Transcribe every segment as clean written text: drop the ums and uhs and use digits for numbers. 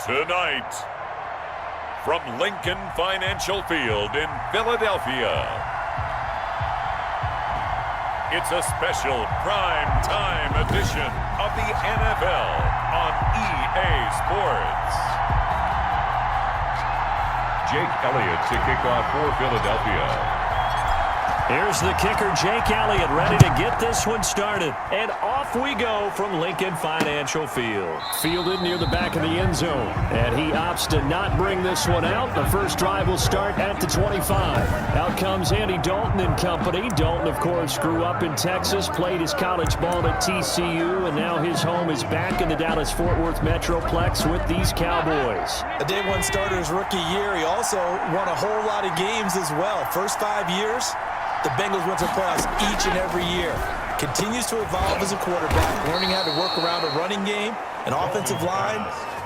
Tonight, from Lincoln Financial Field in Philadelphia, it's a special prime-time edition of the NFL on EA Sports. Jake Elliott to kick off for Philadelphia. Here's the kicker, Jake Elliott, ready to get this one started. And off we go from Lincoln Financial Field. Fielded near the back of the end zone. And he opts to not bring this one out. The first drive will start at the 25. Out comes Andy Dalton and company. Dalton, of course, grew up in Texas, played his college ball at TCU, and now his home is back in the Dallas-Fort Worth Metroplex with these Cowboys. A day one starter his rookie year. He also won a whole lot of games as well. First 5 years, the Bengals went to playoffs each and every year. Continues to evolve as a quarterback, learning how to work around a running game, an offensive line,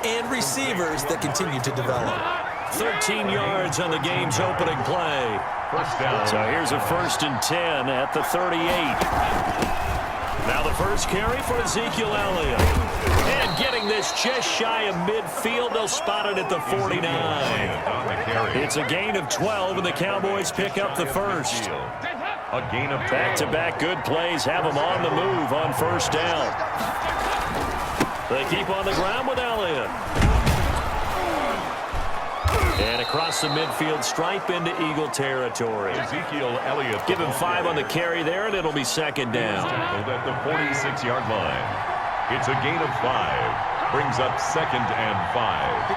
and receivers that continue to develop. 13 yards on the game's opening play. First down. So here's a 1st and 10 at the 38. Now the first carry for Ezekiel Elliott. And getting this just shy of midfield, they'll spot it at the 49. It's a gain of 12, and the Cowboys pick up the first. A gain of 12. Back-to-back good plays have them on the move on first down. They keep on the ground with Elliott. And across the midfield stripe into Eagle territory. Ezekiel Elliott. Give him 5 on the carry there, and it'll be second down. At the 46-yard line. It's a gain of 5. Brings up 2nd and 5.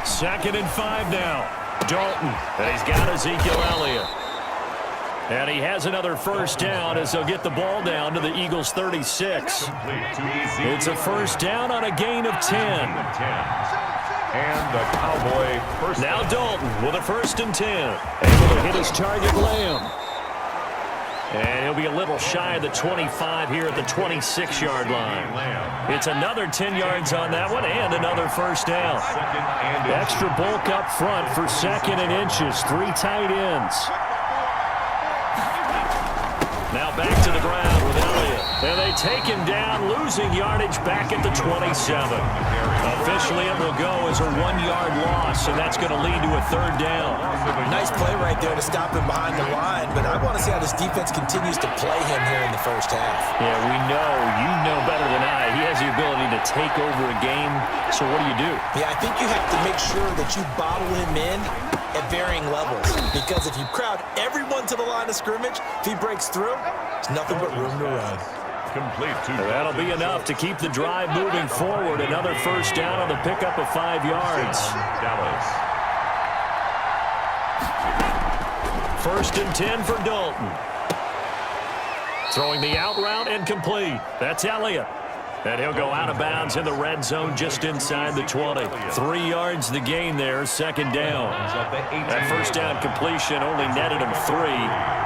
2nd and 5 now. Dalton. And he's got Ezekiel Elliott. And he has another first down as they'll get the ball down to the Eagles' 36. It's a first down on a gain of 10. And the Cowboy first. Now Dalton with a 1st and 10. Able to hit his target, Lamb. And he'll be a little shy of the 25 here at the 26-yard line. It's another 10 yards on that one and another first down. Extra bulk up front for 2nd and inches. 3 tight ends. Now back to the ground with Elliott. And they take him down, losing yardage back at the 27. Officially, it will go as a 1-yard loss, and that's going to lead to a 3rd down. Nice play right there to stop him behind the line, but I want to see how this defense continues to play him here in the first half. Yeah, we know. You know better than I. He has the ability to take over a game, so what do? Yeah, I think you have to make sure that you bottle him in at varying levels, because if you crowd everyone to the line of scrimmage, if he breaks through, there's nothing but room to run. That'll be enough to keep the drive moving forward. Another first down on the pickup of 5 yards. Dallas. 1st and 10 for Dalton. Throwing the out route and complete. That's Elliott. And he'll go out of bounds in the red zone just inside the 20. 3 yards the gain there, 2nd down. That first down completion only netted him 3.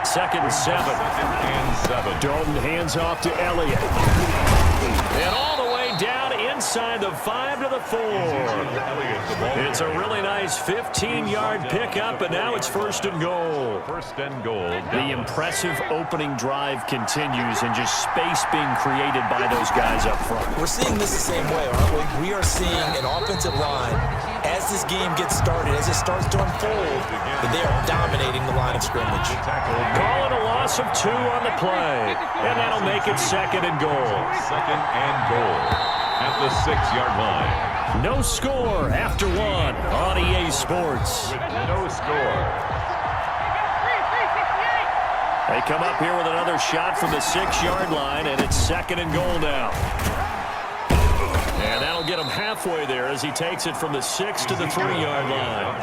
2nd and 7. Dalton hands off to Elliott. And all the way down inside the 5 to the 4. It's a really nice 15-yard pickup, and now it's 1st and goal. 1st and goal. The impressive opening drive continues, and just space being created by those guys up front. We're seeing this the same way, aren't we? We are seeing an offensive line, as this game gets started, as it starts to unfold, that they are dominating the line of scrimmage. Calling a loss of 2 on the play, and that'll make it 2nd and goal. 2nd and goal at the 6-yard line. No score after 1 on EA Sports. No score. They come up here with another shot from the 6-yard line, and it's 2nd and goal now. And that'll get him halfway there as he takes it from the 6 to the 3-yard line.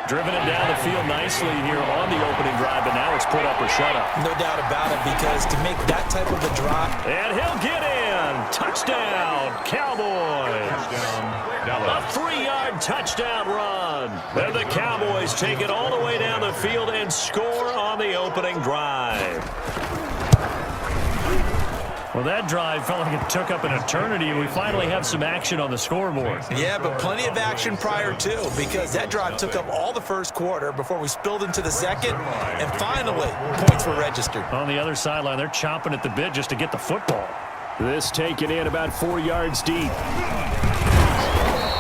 Driven it down the field nicely here on the opening drive, but now it's put up or shut up. No doubt about it, because to make that type of a drop. And he'll get in. Touchdown, Cowboys. A 3-yard touchdown run. And the Cowboys take it all the way down the field and score on the opening drive. Well, that drive felt like it took up an eternity, and we finally have some action on the scoreboard. Yeah, but plenty of action prior to, because that drive took up all the first quarter before we spilled into the second, and finally, points were registered. On the other sideline, they're chomping at the bit just to get the football. This taken in about 4 yards deep.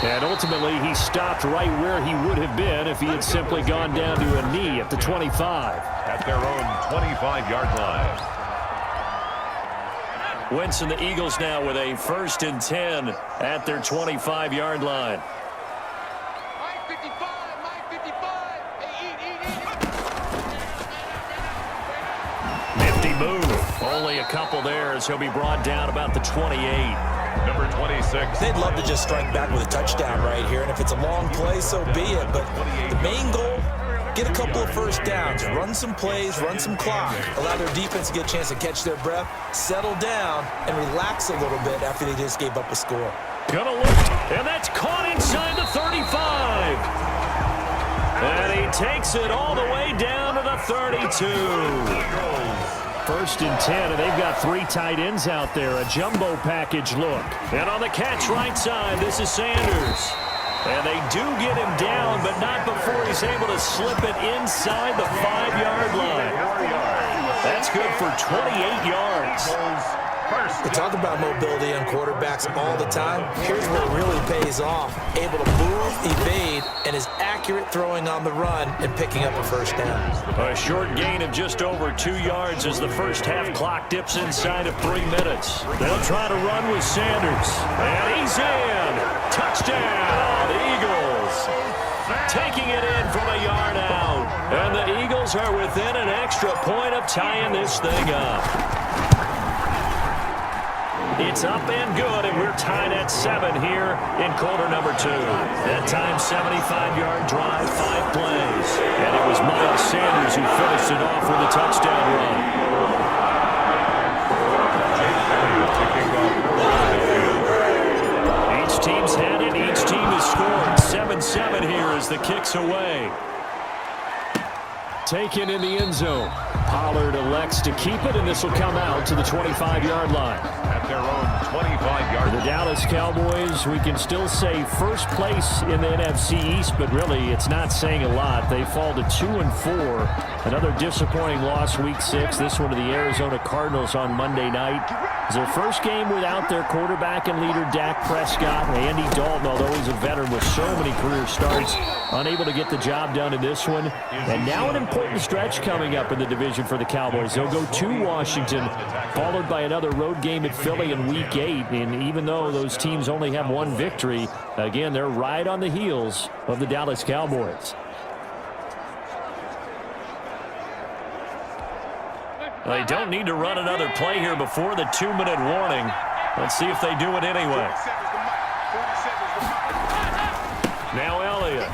And ultimately, he stopped right where he would have been if he had simply gone down to a knee at the 25. At their own 25-yard line. Wentz and the Eagles now with a 1st and 10 at their 25-yard line. Nifty move. Only a couple there as he'll be brought down about the 28. Number 26. They'd love to just strike back with a touchdown right here, and if it's a long play, so be it. But the main goal, get a couple of first downs, run some plays, run some clock, allow their defense to get a chance to catch their breath, settle down, and relax a little bit after they just gave up a score. Gonna look, and that's caught inside the 35. And he takes it all the way down to the 32. 1st and 10, and they've got 3 tight ends out there. A jumbo package look. And on the catch right side, this is Sanders. And they do get him down, but not before he's able to slip it inside the 5-yard line. That's good for 28 yards. We talk about mobility on quarterbacks all the time. Here's where it really pays off. Able to move, evade, and is accurate throwing on the run and picking up a first down. A short gain of just over 2 yards as the first half clock dips inside of 3 minutes. They'll try to run with Sanders. And he's in. Touchdown, Eagles. Taking it in from a yard out. And the Eagles are within an extra point of tying this thing up. It's up and good, and we're tied at 7 here in quarter number 2. That time, 75-yard drive, 5 plays. And it was Miles Sanders who finished it off with a touchdown run. Each team's had it. Each team has scored. 7-7 here as the kick's away. Taken in the end zone. Pollard elects to keep it, and this will come out to the 25-yard line. At their own 25-yard For the Dallas Cowboys, we can still say first place in the NFC East, but really it's not saying a lot. They fall to 2-4. Another disappointing loss week 6. This one to the Arizona Cardinals on Monday night. It's their first game without their quarterback and leader Dak Prescott. Andy Dalton, although he's a veteran with so many career starts, unable to get the job done in this one. And now an important stretch coming up in the division for the Cowboys. They'll go to Washington, followed by another road game at Philly in Week 8. And even though those teams only have 1 victory, again, they're right on the heels of the Dallas Cowboys. They don't need to run another play here before the 2-minute warning. Let's see if they do it anyway. Now Elliott.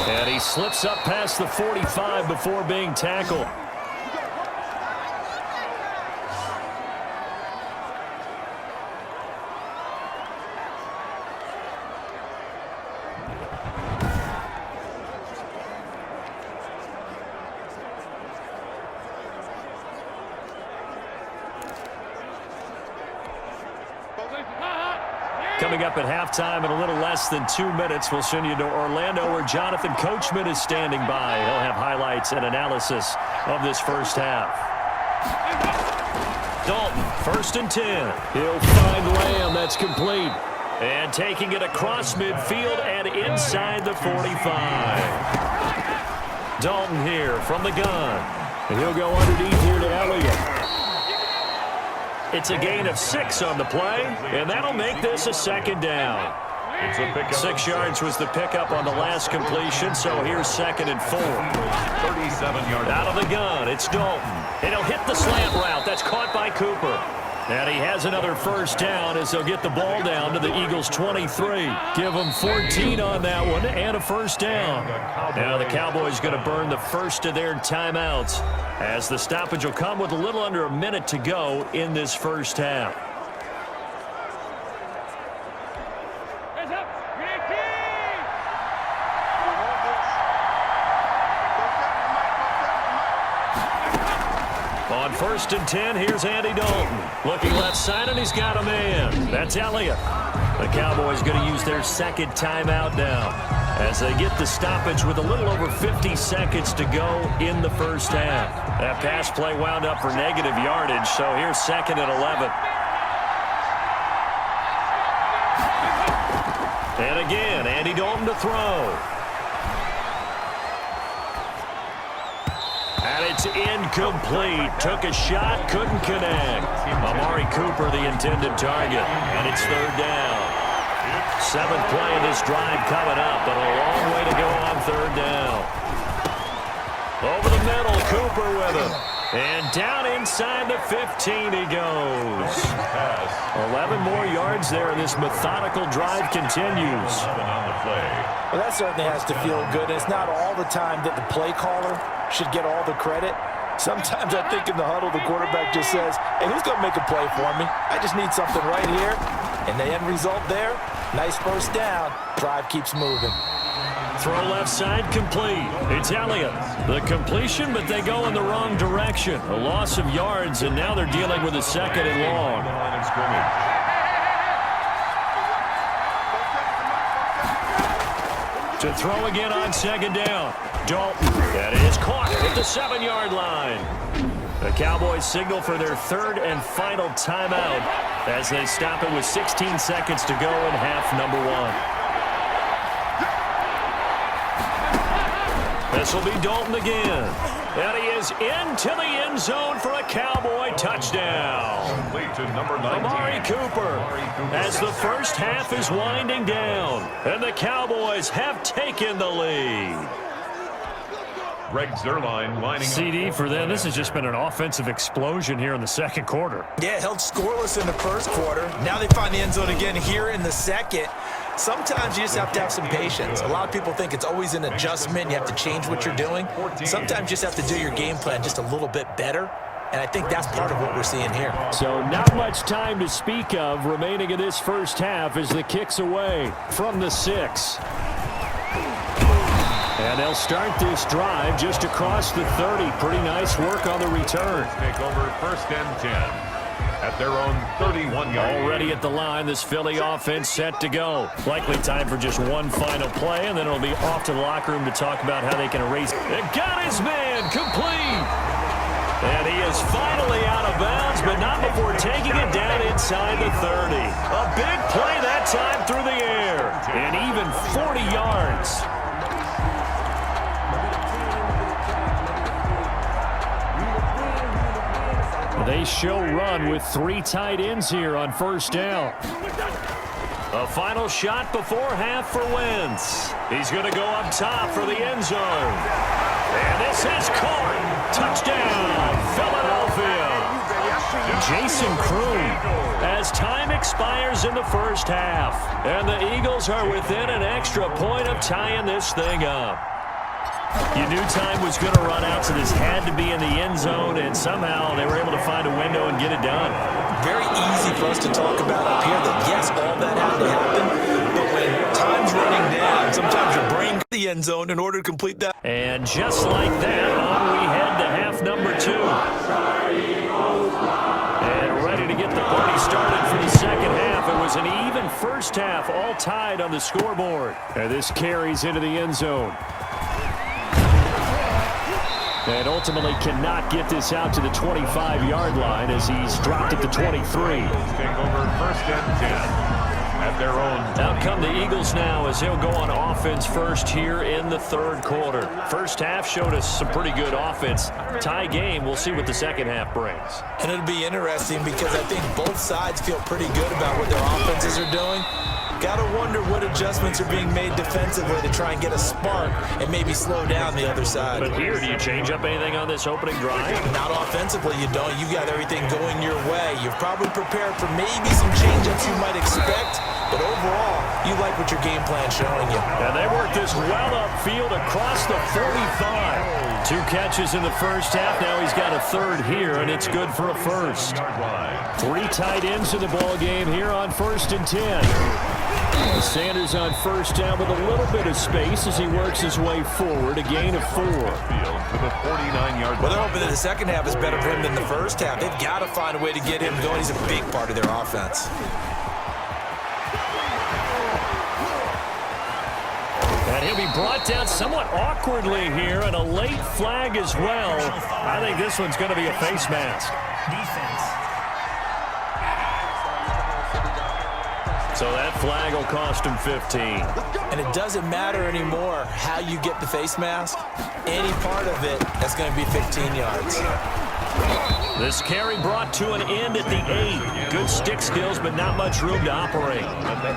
And he slips up past the 45 before being tackled. Coming up at halftime in a little less than 2 minutes, we'll send you to Orlando where Jonathan Coachman is standing by. He'll have highlights and analysis of this first half. Dalton, 1st and 10. He'll find Lamb. That's complete. And taking it across midfield and inside the 45. Dalton here from the gun. And he'll go underneath here to Elliott. It's a gain of 6 on the play, and that'll make this a 2nd down. 6 yards was the pickup on the last completion, so here's 2nd and 4. 37 yards. Out of the gun, it's Dalton. And he'll hit the slant route. That's caught by Cooper. And he has another first down as they'll get the ball down to the Eagles' 23. Give them 14 on that one and a first down. Now the Cowboys going to burn the first of their timeouts as the stoppage will come with a little under a minute to go in this first half. On 1st and 10, here's Andy Dalton. Looking left side, and he's got a man. That's Elliott. The Cowboys going to use their 2nd timeout now as they get the stoppage with a little over 50 seconds to go in the first half. That pass play wound up for negative yardage, so here's 2nd and 11. And again, Andy Dalton to throw. And it's incomplete. Took a shot, couldn't connect. Amari Cooper, the intended target. And it's 3rd down. 7th play of this drive coming up, but a long way to go on 3rd down. Over the middle, Cooper with him. And down inside the 15 he goes. 11 more yards there, and this methodical drive continues. Well, that certainly has to feel good. It's not all the time that the play caller should get all the credit. Sometimes I think in the huddle, the quarterback just says, hey, who's going to make a play for me? I just need something right here. And the end result there, nice first down. Drive keeps moving. Throw left side complete. It's Elliott. The completion, but they go in the wrong direction. A loss of yards, and now they're dealing with a 2nd and long. To throw again on 2nd down. Dalton. That is caught at the 7-yard line. The Cowboys signal for their 3rd and final timeout as they stop it with 16 seconds to go in half number 1. This will be Dalton again. And he is into the end zone for a Cowboy touchdown. Amari Cooper as the first half is winding down. And the Cowboys have taken the lead. Greg Zuerlein lining CD for them. This has just been an offensive explosion here in the 2nd quarter. Yeah, held scoreless in the 1st quarter. Now they find the end zone again here in the 2nd. Sometimes you just have to have some patience. A lot of people think it's always an adjustment. You have to change what you're doing. Sometimes you just have to do your game plan just a little bit better. And I think that's part of what we're seeing here. So not much time to speak of remaining in this first half as the kick's away from the 6. And they'll start this drive just across the 30. Pretty nice work on the return. Take over 1st and 10 at their own 31-yard. Already at the line, this Philly offense set to go. Likely time for just one final play, and then it'll be off to the locker room to talk about how they can erase. It got his man complete. And he is finally out of bounds, but not before taking it down inside the 30. A big play that time through the air. And even 40 yards. They show run with 3 tight ends here on 1st down. A final shot before half for Wentz. He's going to go up top for the end zone. And this is caught. Touchdown, Philadelphia. Jason Kroon as time expires in the first half. And the Eagles are within an extra point of tying this thing up. You knew time was going to run out, so this had to be in the end zone, and somehow they were able to find a window and get it done. Very easy for us to talk about up here that, yes, all that had to happen, but when time's running down, sometimes your brain gets the end zone in order to complete that. And just like that, on we head to half number 2. And ready to get the party started for the 2nd half. It was an even first half, all tied on the scoreboard. And this carries into the end zone. And ultimately cannot get this out to the 25-yard line as he's dropped at the 23. Take over 1st and 10 at their own. Out come the Eagles now as they'll go on offense first here in the 3rd quarter. First half showed us some pretty good offense. Tie game, we'll see what the 2nd half brings. And it'll be interesting because I think both sides feel pretty good about what their offenses are doing. Got to wonder what adjustments are being made defensively to try and get a spark and maybe slow down the other side. But here, do you change up anything on this opening drive? Not offensively, you don't. You got everything going your way. You've probably prepared for maybe some change-ups you might expect, but overall, you like what your game plan's showing you. And they work this well upfield across the 45. 2 catches in the first half. Now he's got a 3rd here, and it's good for a 1st. 3 tight ends in the ball game here on 1st and 10. Sanders on 1st down with a little bit of space as he works his way forward. A gain of 4. Well, they're hoping that the 2nd half is better for him than the first half. They've got to find a way to get him going. He's a big part of their offense. And he'll be brought down somewhat awkwardly here, and a late flag as well. I think this one's going to be a face mask. Defense. So that flag will cost him 15. And it doesn't matter anymore how you get the face mask. Any part of it, that's going to be 15 yards. This carry brought to an end at the 8. Good stick skills, but not much room to operate.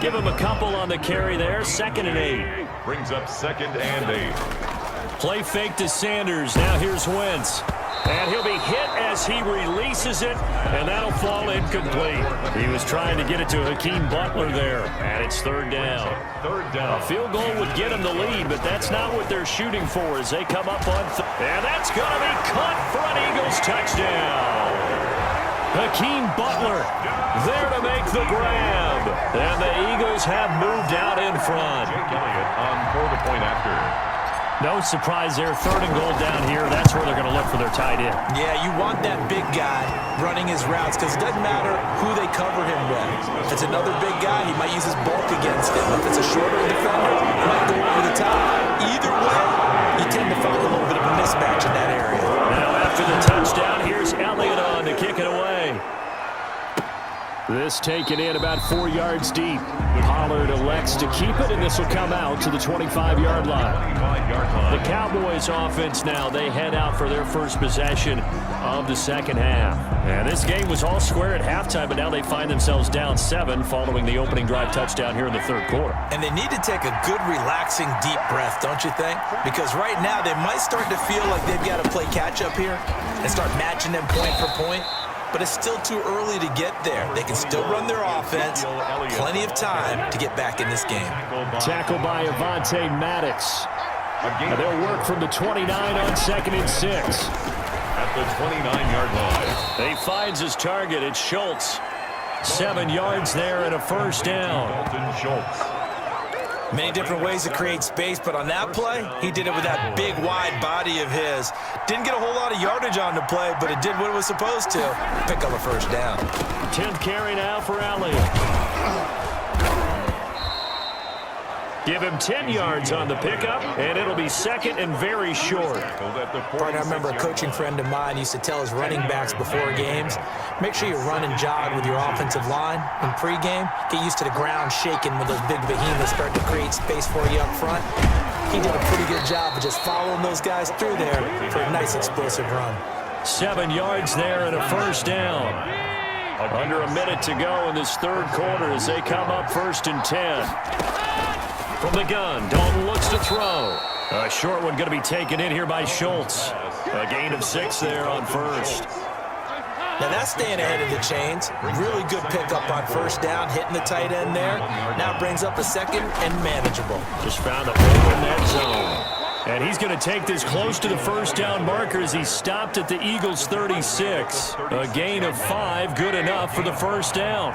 Give him a couple on the carry there. 2nd and 8. Brings up 2nd and 8. Play fake to Sanders. Now here's Wentz. And he'll be hit as he releases it, and that'll fall incomplete. He was trying to get it to Hakeem Butler there, and it's 3rd down. A field goal would get him the lead, but that's not what they're shooting for as they come up on and that's going to be caught for an Eagles touchdown. Hakeem Butler there to make the grab, and the Eagles have moved out in front. Jake Elliott on for the point after. No surprise there. 3rd and goal down here. That's where they're going to look for their tight end. Yeah, you want that big guy running his routes because it doesn't matter who they cover him with. If it's another big guy, he might use his bulk against him. If it's a shorter defender, he might go over the top. Either way, you tend to find a little bit of a mismatch in that area. Now after the touchdown, here's Elliott on to kick it away. This taken in about 4 yards deep. Pollard elects to keep it, and this will come out to the 25-yard line. The Cowboys offense now, they head out for their first possession of the second half. And this game was all square at halftime, but now they find themselves down 7 following the opening drive touchdown here in the 3rd quarter. And they need to take a good, relaxing, deep breath, don't you think? Because right now they might start to feel like they've got to play catch-up here and start matching them point for point. But it's still too early to get there. They can still run their offense. Plenty of time to get back in this game. Tackle by Avonte Maddox. And they'll work from the 29 on 2nd and 6. At the 29-yard line. He finds his target. It's Schultz. 7 yards there and a 1st down. Dalton Schultz. Many different ways to create space, but on that play, he did it with that big, wide body of his. Didn't get a whole lot of yardage on the play, but it did what it was supposed to. Pick up a 1st down. 10th carry now for Elliott. Give him 10 yards on the pickup, and it'll be 2nd and very short. I remember a coaching friend of mine used to tell his running backs before games, make sure you run and jog with your offensive line in pregame. Get used to the ground shaking when those big behemoths start to create space for you up front. He did a pretty good job of just following those guys through there for a nice explosive run. 7 yards there and a 1st down. Under a minute to go in this 3rd quarter as they come up 1st and 10. From the gun, Dalton looks to throw. A short one going to be taken in here by Schultz. A gain of 6 there on 1st. Now that's staying ahead of the chains. Really good pickup on 1st down, hitting the tight end there. Now brings up a 2nd and manageable. Just found a hole in that zone. And he's going to take this close to the 1st down marker as he stopped at the Eagles' 36. A gain of 5, good enough for the 1st down.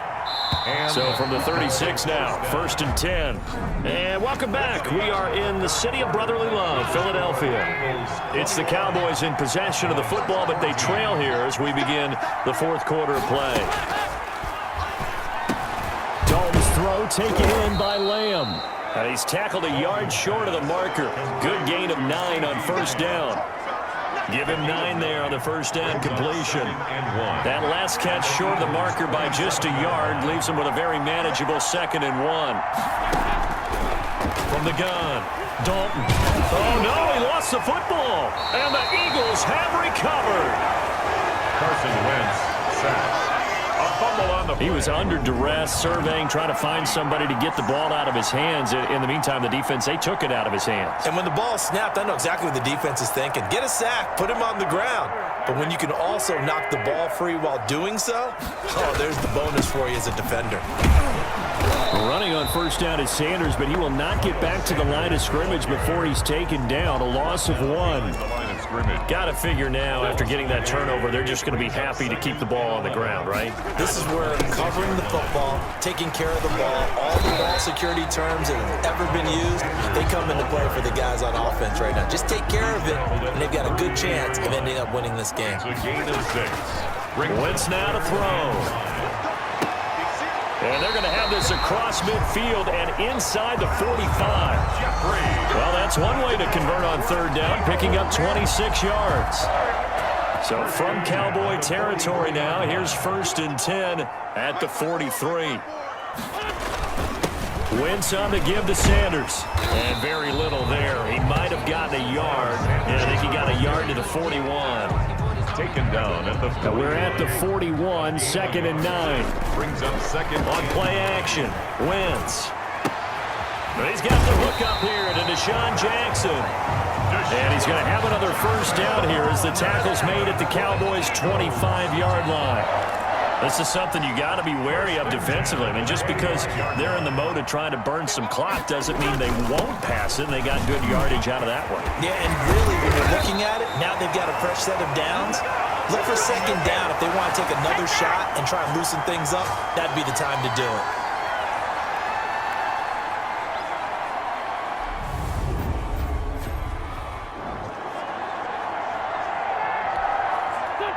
So from the 36 now, 1st and 10. And welcome back. We are in the city of brotherly love, Philadelphia. It's the Cowboys in possession of the football, but they trail here as we begin the 4th quarter of play. Dalton's throw taken in by Lamb. He's tackled a yard short of the marker. Good gain of 9 on 1st down. Give him 9 there on the 1st down completion. That last catch short of the marker by just a yard leaves him with a very manageable 2nd and 1. From the gun, Dalton. Oh, no, he lost the football. And the Eagles have recovered. Carson Wentz sacked. A fumble on the play. He was under duress, surveying, trying to find somebody to get the ball out of his hands. In the meantime, the defense, they took it out of his hands. And when the ball snapped, I know exactly what the defense is thinking. Get a sack, put him on the ground. But when you can also knock the ball free while doing so, oh, there's the bonus for you as a defender. Running on 1st down is Sanders, but he will not get back to the line of scrimmage before he's taken down. A loss of 1. Got to figure now, after getting that turnover, they're just going to be happy to keep the ball on the ground, right? This is where covering the football, taking care of the ball, all the ball security terms that have ever been used, they come into play for the guys on offense right now. Just take care of it, and they've got a good chance of ending up winning this game. It's a gain of 6. Wentz now to throw. And they're going to have this across midfield and inside the 45. Well, that's one way to convert on third down, picking up 26 yards. So from Cowboy territory now, here's 1st and 10 at the 43. Wentz on the give to Sanders. And very little there. He might have gotten a yard. And I think he got a yard to the 41. Taken down at the 40. We're at the 41, 2nd and 9. Brings up second. On play action, Wentz. He's got the hook up here to Deshaun Jackson. And he's going to have another first down here as the tackle's made at the Cowboys' 25-yard line. This is something you got to be wary of defensively. I mean, just because they're in the mode of trying to burn some clock doesn't mean they won't pass it, and they got good yardage out of that one. Yeah, and really, when you're looking at it, now they've got a fresh set of downs. Look for second down. If they want to take another shot and try and loosen things up, that'd be the time to do it.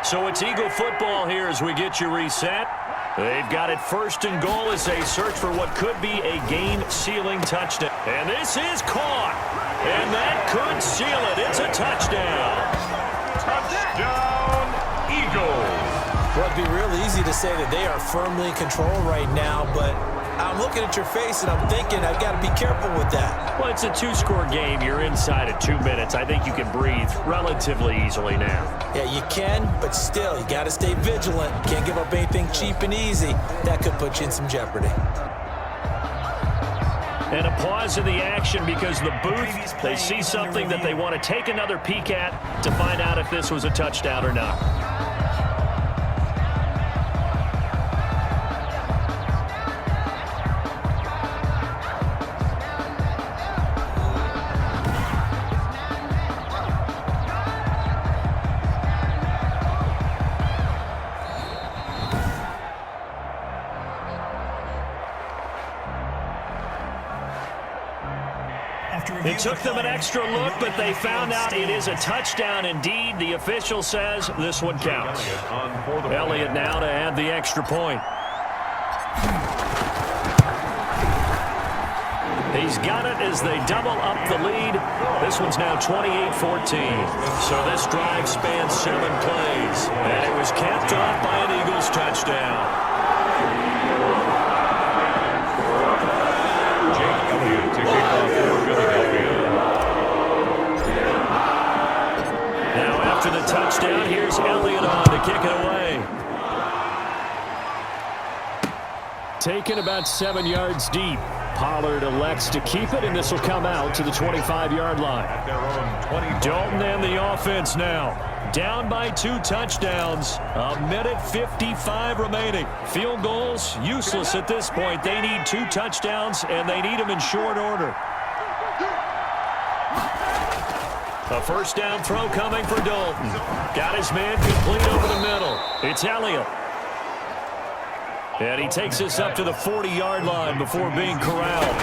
So it's Eagle football here as we get you reset. They've got it 1st and goal as they search for what could be a game-sealing touchdown. And this is caught. And that could seal it. It's a touchdown. Touchdown, Eagles. Well, it'd be real easy to say that they are firmly in control right now, but I'm looking at your face and I'm thinking I've got to be careful with that. Well, it's a 2-score game. You're inside at 2 minutes. I think you can breathe relatively easily now. Yeah, you can, but still, you got to stay vigilant. Can't give up anything cheap and easy. That could put you in some jeopardy. And a pause in the action because the booth, they see something that they want to take another peek at to find out if this was a touchdown or not. It took them an extra look, but they found out it is a touchdown indeed. The official says this one counts. Elliott now to add the extra point. He's got it as they double up the lead. This one's now 28-14. So this drive spans 7 plays, and it was capped off by an Eagles touchdown. After the touchdown, here's Elliott on to kick it away. Taken about 7 yards deep. Pollard elects to keep it, and this will come out to the 25-yard line. Dalton and the offense now. Down by 2 touchdowns. 1:55 remaining. Field goals, useless at this point. They need 2 touchdowns, and they need them in short order. A first down throw coming for Dalton. Got his man complete over the middle. It's Elliott. And he takes us up to the 40-yard line before being corralled.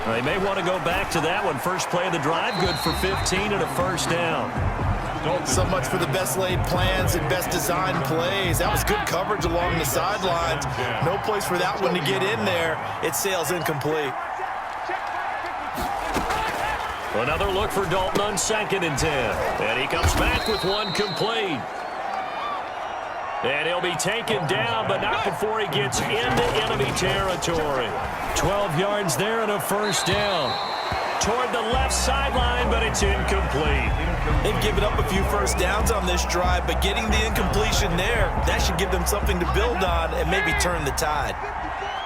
They may want to go back to that one. First play of the drive, good for 15 and a first down. So much for the best laid plans and best designed plays. That was good coverage along the sidelines. No place for that one to get in there. It sails incomplete. Another look for Dalton on 2nd and 10. And he comes back with one complete. And he'll be taken down, but not before he gets into enemy territory. 12 yards there and a first down. Toward the left sideline, but it's incomplete. They've given up a few first downs on this drive, but getting the incompletion there, that should give them something to build on and maybe turn the tide.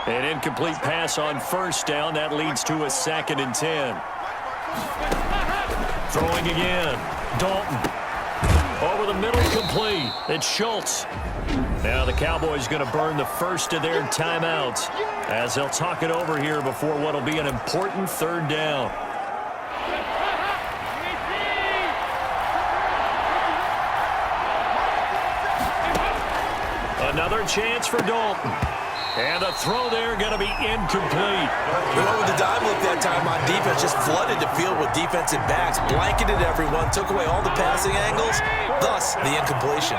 An incomplete pass on first down. That leads to a 2nd and 10. Throwing again. Dalton. Over the middle, complete. It's Schultz. Now the Cowboys going to burn the first of their timeouts as they'll talk it over here before what will be an important 3rd down. Another chance for Dalton. And the throw there going to be incomplete. They went with the dime look that time on defense, just flooded the field with defensive backs, blanketed everyone, took away all the passing angles, thus the incompletion.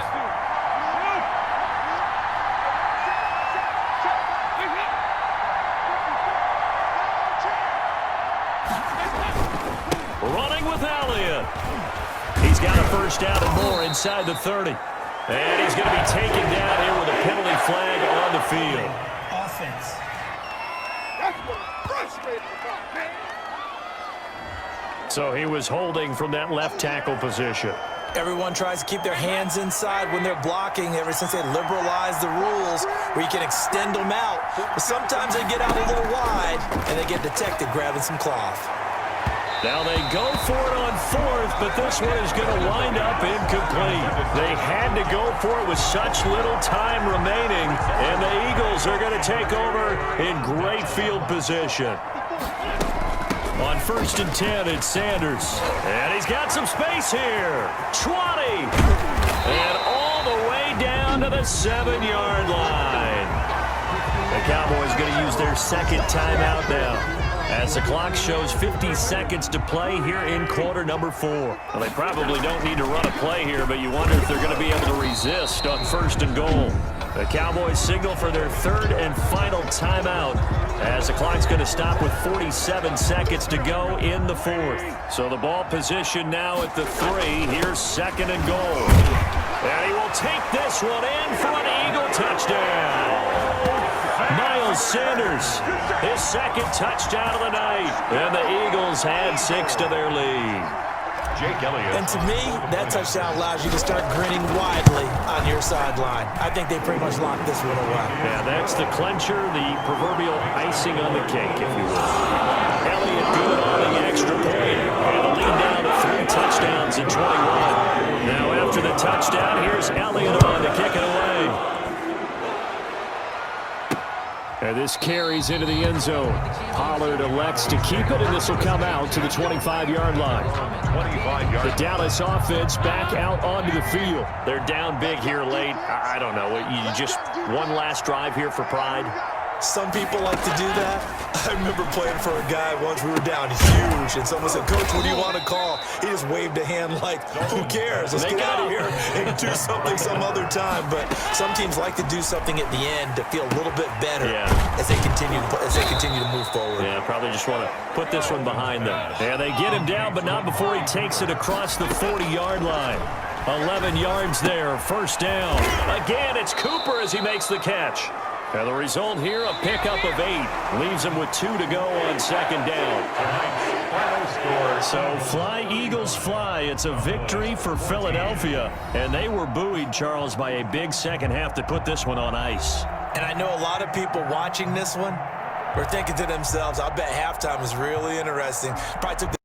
got a first down and more inside the 30. And he's going to be taken down here with a penalty flag on the field. Offense. That's what I'm frustrated about, man. So he was holding from that left tackle position. Everyone tries to keep their hands inside when they're blocking ever since they liberalized the rules where you can extend them out. But sometimes they get out a little wide, and they get detected grabbing some cloth. Now they go for it on fourth, but this one is going to wind up incomplete. They had to go for it with such little time remaining, and the Eagles are going to take over in great field position. On 1st and 10, it's Sanders. And he's got some space here. 20. And all the way down to the 7-yard line. The Cowboys going to use their second timeout now, as the clock shows 50 seconds to play here in quarter number 4. Well, they probably don't need to run a play here, but you wonder if they're going to be able to resist on 1st and goal. The Cowboys signal for their third and final timeout, as the clock's going to stop with 47 seconds to go in the 4th. So the ball position now at the 3. Here's 2nd and goal. And he will take this one in for an Eagle touchdown. Miles Sanders, his second touchdown of the night. And the Eagles add 6 to their lead. Jake Elliott. And to me, that touchdown allows you to start grinning widely on your sideline. I think they pretty much locked this one away. Yeah, that's the clincher, the proverbial icing on the cake, if you will. Elliott good on the extra point. And the lead down to 3 touchdowns in 21. Now after the touchdown, here's Elliott on to kick it away. And this carries into the end zone. Pollard elects to keep it, and this will come out to the 25-yard line. 25-yard. The Dallas offense back out onto the field. They're down big here late. I don't know. You just one last drive here for pride. Some people like to do that. I remember playing for a guy once. We were down huge, and someone said, "Coach, what do you want to call?" He just waved a hand like, "Who cares? Let's get out of here and do something some other time." But some teams like to do something at the end to feel a little bit better as they continue to move forward. Yeah, probably just want to put this one behind them. Yeah, they get him down, but not before he takes it across the 40-yard line. 11 yards there, first down. Again, it's Cooper as he makes the catch. And the result here, a pickup of 8. Leaves him with 2 to go on 2nd down. So fly, Eagles, fly. It's a victory for Philadelphia. And they were buoyed, Charles, by a big second half to put this one on ice. And I know a lot of people watching this one were thinking to themselves, I bet halftime is really interesting. Probably took the